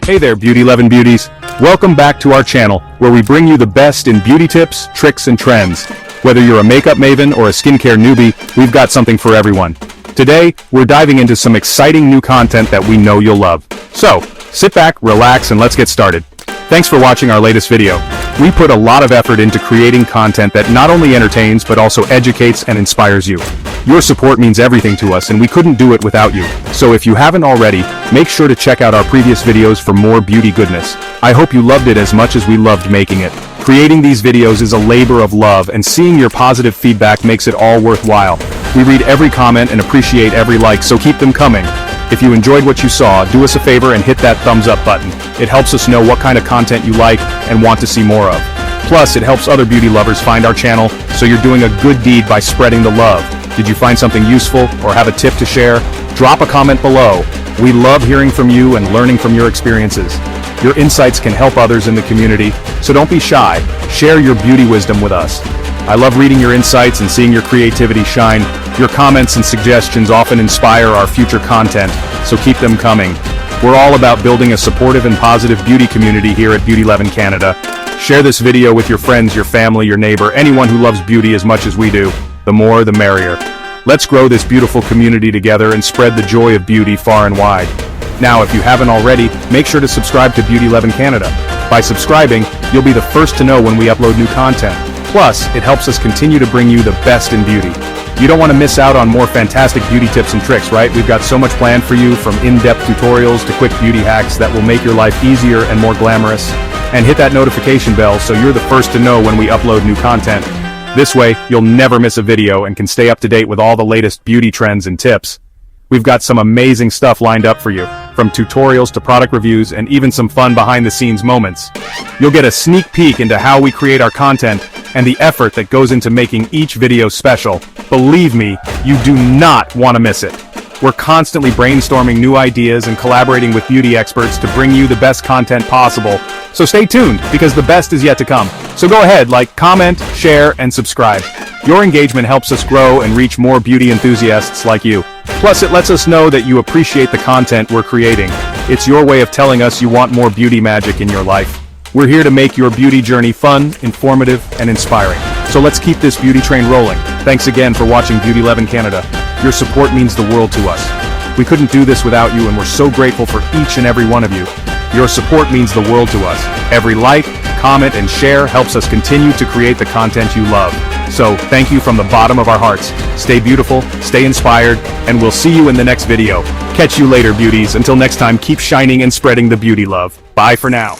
Hey there, Beautyleven beauties. Welcome back to our channel, where we bring you the best in beauty tips, tricks, and trends. Whether you're a makeup maven or a skincare newbie, we've got something for everyone. Today, we're diving into some exciting new content that we know you'll love. So, sit back, relax, and let's get started. Thanks for watching our latest video. We put a lot of effort into creating content that not only entertains but also educates and inspires you. Your support means everything to us, and we couldn't do it without you. So if you haven't already, make sure to check out our previous videos for more beauty goodness. I hope you loved it as much as we loved making it. Creating these videos is a labor of love, and seeing your positive feedback makes it all worthwhile. We read every comment and appreciate every like, so keep them coming. If you enjoyed what you saw, do us a favor and hit that thumbs up button. It helps us know what kind of content you like and want to see more of. Plus, it helps other beauty lovers find our channel, so you're doing a good deed by spreading the love. Did you find something useful or have a tip to share? Drop a comment below. We love hearing from you and learning from your experiences. Your insights can help others in the community, so don't be shy. Share your beauty wisdom with us. I love reading your insights and seeing your creativity shine. Your comments and suggestions often inspire our future content, so keep them coming. We're all about building a supportive and positive beauty community here at Beautyleven Canada. Share this video with your friends, your family, your neighbor, anyone who loves beauty as much as we do. The more, the merrier. Let's grow this beautiful community together and spread the joy of beauty far and wide. Now, if you haven't already, make sure to subscribe to Beautyleven Canada. By subscribing, you'll be the first to know when we upload new content. Plus, it helps us continue to bring you the best in beauty. You don't want to miss out on more fantastic beauty tips and tricks, right? We've got so much planned for you, from in-depth tutorials to quick beauty hacks that will make your life easier and more glamorous. And hit that notification bell so you're the first to know when we upload new content. This way, you'll never miss a video and can stay up to date with all the latest beauty trends and tips. We've got some amazing stuff lined up for you, from tutorials to product reviews and even some fun behind-the-scenes moments. You'll get a sneak peek into how we create our content and the effort that goes into making each video special. Believe me, you do not want to miss it. We're constantly brainstorming new ideas and collaborating with beauty experts to bring you the best content possible. So stay tuned, because the best is yet to come. So go ahead, like, comment, share, and subscribe. Your engagement helps us grow and reach more beauty enthusiasts like you. Plus, it lets us know that you appreciate the content we're creating. It's your way of telling us you want more beauty magic in your life. We're here to make your beauty journey fun, informative, and inspiring. So let's keep this beauty train rolling. Thanks again for watching Beautyleven Canada. Your support means the world to us. We couldn't do this without you, and we're so grateful for each and every one of you. Your support means the world to us. Every like, comment, and share helps us continue to create the content you love. So, thank you from the bottom of our hearts. Stay beautiful, stay inspired, and we'll see you in the next video. Catch you later, beauties. Until next time, keep shining and spreading the beauty love. Bye for now.